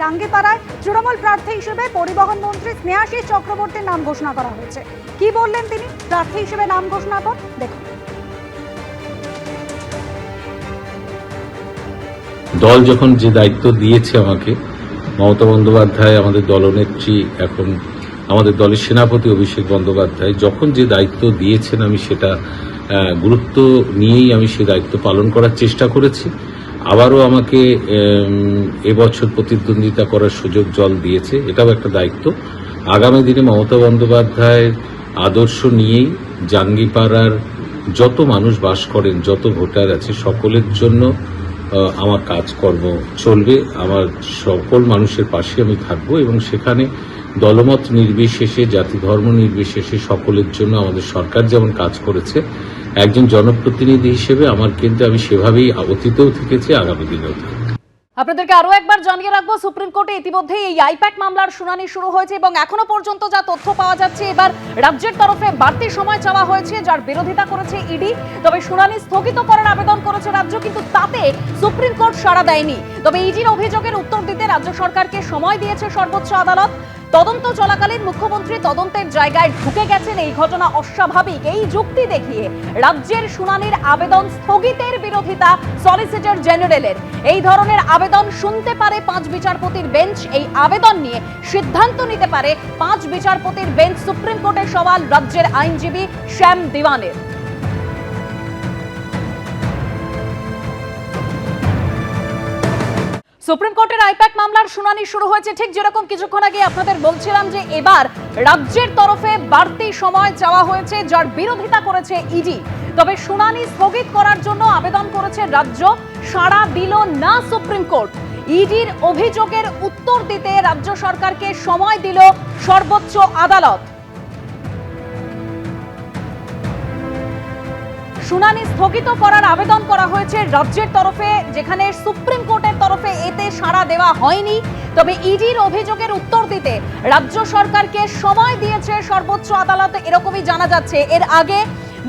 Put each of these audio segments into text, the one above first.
টাঙ্গিপাড়ায় তৃণমূল প্রার্থী হিসেবে পরিবহন মন্ত্রী স্নেহাশিস চক্রবর্তীর নাম ঘোষণা করা হয়েছে। কি বললেন তিনি প্রার্থী হিসেবে নাম ঘোষণার পর? দেখুন। দল যখন যে দায়িত্ব দিয়েছে আমাকে, মমতা বন্দ্যোপাধ্যায় আমাদের দলনেত্রী, এখন আমাদের দলের সেনাপতি অভিষেক বন্দ্যোপাধ্যায় যখন যে দায়িত্ব দিয়েছেন, আমি সেটা গুরুত্ব নিয়েই আমি সে দায়িত্ব পালন করার চেষ্টা করেছি। আবারও আমাকে এবছর প্রতিদ্বন্দ্বিতা করার সুযোগ জল দিয়েছে, এটাও একটা দায়িত্ব। আগামী দিনে মমতা বন্দ্যোপাধ্যায়ের আদর্শ নিয়েই জাঙ্গিপাড়ার যত মানুষ বাস করেন, যত ভোটার আছে, সকলের জন্য আমার কাজকর্ম চলবে। আমার সকল মানুষের পাশে আমি থাকব এবং সেখানে দলমত নির্বিশেষে, জাতি ধর্ম নির্বিশেষে সকলের জন্য আমাদের সরকার যেমন কাজ করেছে, একজন জনপ্রতিনিধি হিসেবে আমার কিন্তু আমি সেভাবেই অতীতেও থেকেছি, আগামী দিনেও থাকব। আপনাদেরকে আরো একবার জানিয়ে রাখবো, সুপ্রিম কোর্টে ইতিমধ্যে এই আইপ্যাক মামলার শুনানি শুরু হয়েছে এবং এখনো পর্যন্ত যা তথ্য পাওয়া যাচ্ছে, এবার রাজ্যের তরফে বাড়তি সময় চাওয়া হয়েছে, যার বিরোধিতা করেছে ইডি। তবে শুনানি স্থগিত করার আবেদন করেছে রাজ্য, কিন্তু তাতে সুপ্রিম কোর্ট সাড়া দেয়নি। তবে ইডির অভিযোগের উত্তর দিতে রাজ্য সরকারকে সময় দিয়েছে সর্বোচ্চ আদালত। তদন্ত চলাকালীন মুখ্যমন্ত্রী তদন্তের জায়গায় ঢুকে গেছেন, এই ঘটনা অস্বাভাবিক, এই যুক্তি দেখিয়ে রাজ্যের শুনানির আবেদন স্থগিতের বিরোধিতা সলিসিটর জেনারেলের। এই ধরনের আবেদন শুনতে পারে 5 বিচারপতির বেঞ্চ। এই আবেদন নিয়ে সিদ্ধান্ত নিতে পারে 5 বিচারপতির বেঞ্চ। সুপ্রিম কোর্টে সওয়াল রাজ্যের আইনজীবী শ্যাম দিওয়ানের। সুপ্রিম কোর্টের আইপ্যাক মামলার শুনানি শুরু হয়েছে। ঠিক যেরকম কিছুক্ষণ আগে আপনাদের বলছিলাম যে এবার রাজ্যের তরফে বাড়তি সময় চাওয়া হয়েছে, যার বিরোধিতা করেছে ইডি। তবে শুনানি স্থগিত করার জন্য আবেদন করেছে রাজ্য, সাড়া দিল না সুপ্রিম কোর্ট। ইডির অভিযোগের উত্তর দিতে রাজ্য সরকারকে সময় দিল সর্বোচ্চ আদালত। শুনানি স্থগিত করার আবেদন করা হয়েছে রাজ্যের তরফে, যেখানে সুপ্রিম কোর্টের তরফে এতে সাড়া দেওয়া হয়নি। তবে ইডির অভিযোগের উত্তর দিতে রাজ্য সরকারকে সময় দিয়েছে সর্বোচ্চ আদালত, এরকমই জানা যাচ্ছে। এর আগে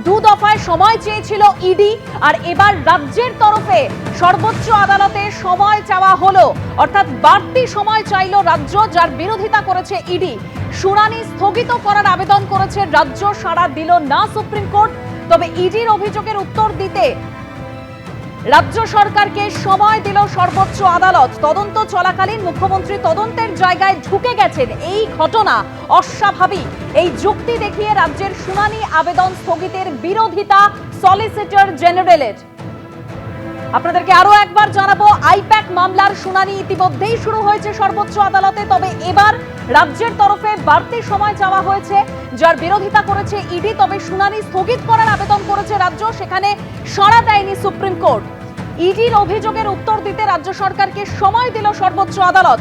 2 দফায় সময় চেয়েছিল ইডি, আর এবার রাজ্যের তরফে সর্বোচ্চ আদালতে সময় চাওয়া হলো, অর্থাৎ বাড়তি সময় চাইল রাজ্য, যার বিরোধিতা করেছে ইডি। শুনানি স্থগিত করার আবেদন করেছে রাজ্য, সাড়া দিল না সুপ্রিম কোর্ট। তবে ইডির অভিযোগের উত্তর দিতে রাজ্য সরকারকে সময় দিল সর্বোচ্চ আদালত। তদন্ত চলাকালীন মুখ্যমন্ত্রী তদন্তের জায়গায় ঢুকে গেছেন, এই ঘটনা অস্বাভাবিক, এই যুক্তি দেখিয়ে রাজ্যের শুনানি আবেদন স্থগিতের বিরোধিতা সলিসিটর জেনারেলের। আপনাদেরকে আরো একবার জানাবো, আইপ্যাক মামলার শুনানি ইতিমধ্যেই শুরু হয়েছে সর্বোচ্চ আদালতে। তবে এবার রাজ্যের তরফে বাড়তি সময় চাওয়া হয়েছে, যার বিরোধিতা করেছে ইডি। তবে শুনানি স্থগিত করার আবেদন করেছে রাজ্য, সেখানে সাড়া দেয়নি সুপ্রিম কোর্ট। ইডির অভিযোগের উত্তর দিতে রাজ্য সরকারকে সময় দিল সর্বোচ্চ আদালত।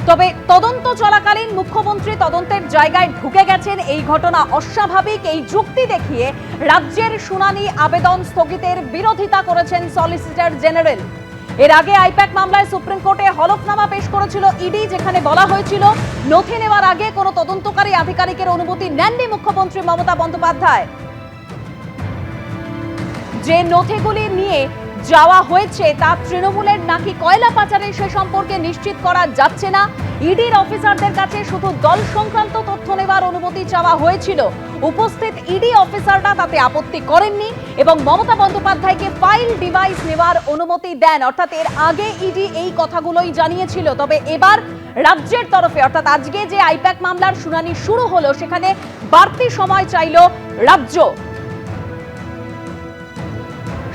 তবে তদন্ত চলাকালীন মুখ্যমন্ত্রী তদন্তের জায়গায় ঢুকে গেছেন, এই ঘটনা অস্বাভাবিক, এই যুক্তি দেখিয়ে রাজ্যের শুনানি আবেদন স্থগিতের বিরোধিতা করেছেন সলিসিটর জেনারেল। এর আগে আইপ্যাক মামলায় সুপ্রিম কোর্টে হলফনামা পেশ করেছিল ইডি, যেখানে বলা হয়েছিল নথি নেওয়ার আগে কোনো তদন্তকারী আধিকারিকের অনুমতি নেননি মুখ্যমন্ত্রী মমতা বন্দ্যোপাধ্যায়। যে নথিগুলি নিয়ে যাওয়া হয়েছে তা তৃণমূলের নাকি কয়লা পাচারের, সে সম্পর্কে নিশ্চিত করা যাচ্ছে না। ইডির অফিসারদের কাছে শুধু দল সংক্রান্ত তথ্য নেওয়ার অনুমতি চাওয়া হয়েছিল। উপস্থিত ইডি অফিসাররা তাতে আপত্তি করেননি এবং মমতা বন্দ্যোপাধ্যায়কে ফাইল ডিভাইস নেওয়ার অনুমতি দেন। অর্থাৎ এর আগে ইডি এই কথাগুলোই জানিয়েছিল। তবে এবার রাজ্যের তরফে, অর্থাৎ আজকে যে আইপ্যাক মামলার শুনানি শুরু হলো, সেখানে বাড়তি সময় চাইল রাজ্য।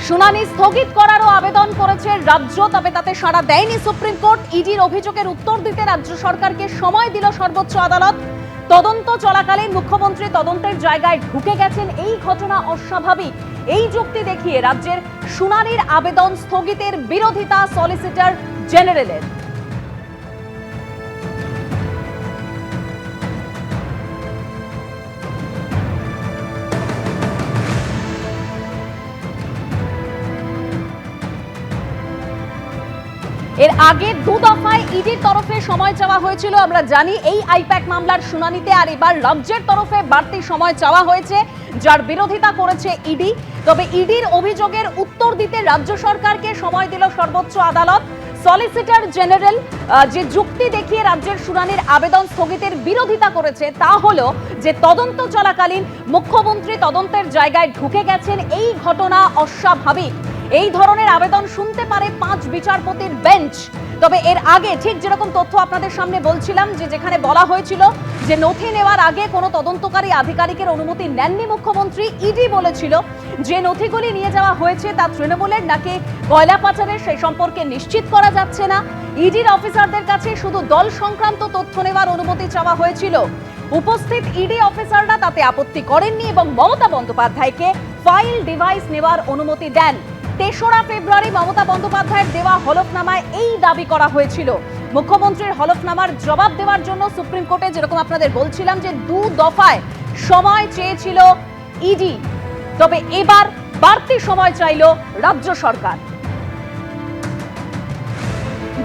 শুনানি স্থগিত করারও আবেদন করেছে রাজ্য, তবে তাতে সাড়া দেয়নি সুপ্রিম কোর্ট। ইডির অভিযোগের উত্তর দিতে রাজ্য সরকারকে সময় দিল সর্বোচ্চ আদালত। তদন্ত চলাকালীন মুখ্যমন্ত্রী তদন্তের জায়গায় ঢুকে গেছেন, এই ঘটনা অস্বাভাবিক, এই যুক্তি দেখিয়ে রাজ্যের শুনানির আবেদন স্থগিতের বিরোধিতা সলিসিটর জেনারেলের। এর আগে 2 দফায় ইডির তরফে সময় চাওয়া হয়েছিল, আমরা জানি, এই আইপ্যাক মামলার শুনানিতে। আর এবার রাজ্যের তরফে বাড়তি সময় চাওয়া হয়েছে, যার বিরোধিতা করেছে ইডি। তবে ইডির অভিযোগের উত্তর দিতে রাজ্য সরকারকে সময় দিল সর্বোচ্চ আদালত। সলিসিটর জেনারেল যে যুক্তি দেখিয়ে রাজ্যের শুনানির আবেদন স্থগিতের বিরোধিতা করেছে তা হলো যে তদন্ত চলাকালীন মুখ্যমন্ত্রী তদন্তের জায়গায় ঢুকে গেছেন, এই ঘটনা অস্বাভাবিক। এই ধরনের আবেদন শুনতে পারে 5 বিচারপতির বেঞ্চ। তবে এর আগে ঠিক যেরকম তথ্য আপনাদের সামনে বলছিলাম, যে যেখানে বলা হয়েছিল যে নথি নেওয়ার আগে কোনো তদন্তকারী আধিকারিকের অনুমতি নেননি মুখ্যমন্ত্রী, ইডি বলেছিল যে নথিগুলি নিয়ে যাওয়া হয়েছে তা তৃণমূলের নাকি কয়লা পাচারের, সেই সম্পর্কে নিশ্চিত করা যাচ্ছে না। ইডির অফিসারদের কাছে শুধু দল সংক্রান্ত তথ্য নেওয়ার অনুমতি চাওয়া হয়েছিল। উপস্থিত ইডি অফিসাররা তাতে আপত্তি করেননি এবং মমতা বন্দ্যোপাধ্যায়কে ফাইল ডিভাইস নেওয়ার অনুমতি দেন। 3রা ফেব্রুয়ারি মমতা বন্দ্যোপাধ্যায়ের দেওয়া হলফনামায় এই দাবি করা হয়েছিল। মুখ্যমন্ত্রীর হলফনামার জবাব দেওয়ার জন্য সুপ্রিম কোর্টে যেরকম আপনাদের বলছিলাম যে 2 দফায় সময় চেয়েছিল ইডি, তবে এবার বাড়তি সময় চাইল রাজ্য সরকার,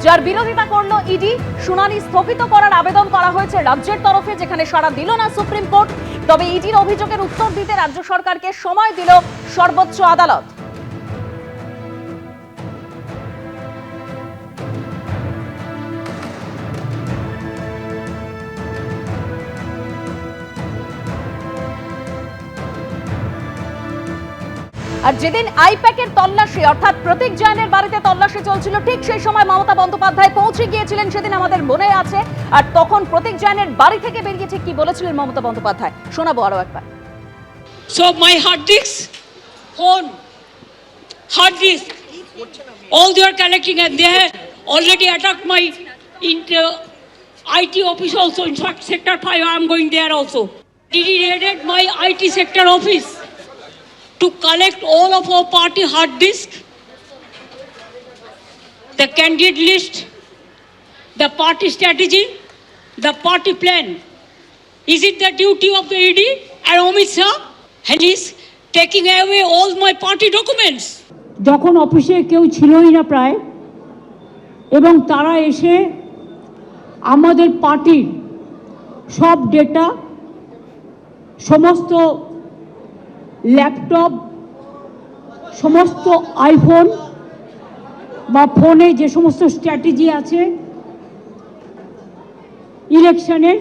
যার বিরোধিতা করলো ইডি। শুনানি স্থগিত করার আবেদন করা হয়েছে রাজ্যের তরফে, যেখানে সাড়া দিল না সুপ্রিম কোর্ট। তবে ইডির অভিযোগের উত্তর দিতে রাজ্য সরকারকে সময় দিল সর্বোচ্চ আদালত। আর যেদিন আইপ্যাকের তল্লাশি অর্থাৎ প্রতীক জৈনের বাড়িতে তল্লাশি চলছিল, ঠিক সেই সময় মমতা বন্দ্যোপাধ্যায় পৌঁছে গিয়েছিলেন, সেদিন আমাদের মনে আছে। আর তখন প্রতীক জৈনের বাড়ি থেকে বেরিয়ে ঠিক কি বলেছিলেন মমতা বন্দ্যোপাধ্যায় শোনাবো আরো একবার। So my hard disk, phone, hard disk, all they are collecting, and they have already attacked my IT office also. In fact, sector 5, I am going there also. Did he raided my IT sector office to collect all of our party hard disk, the candidate list, the party strategy, the party plan. Is it the duty of the ED and Amit Shah? And he's taking away all my party documents. যখন অফিসে কেউ ছিলই না প্রায়, এবং তারা এসে আমাদের পার্টির সব ডেটা, সমস্ত ল্যাপটপ, সমস্ত আইফোন বা ফোনে যে সমস্ত স্ট্র্যাটেজি আছে ইলেকশনের,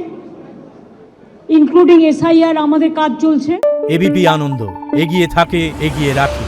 ইনক্লুডিং SIR, আমাদের কাজ চলছে। এবিপি আনন্দ, এগিয়ে থাকে, এগিয়ে রাখে।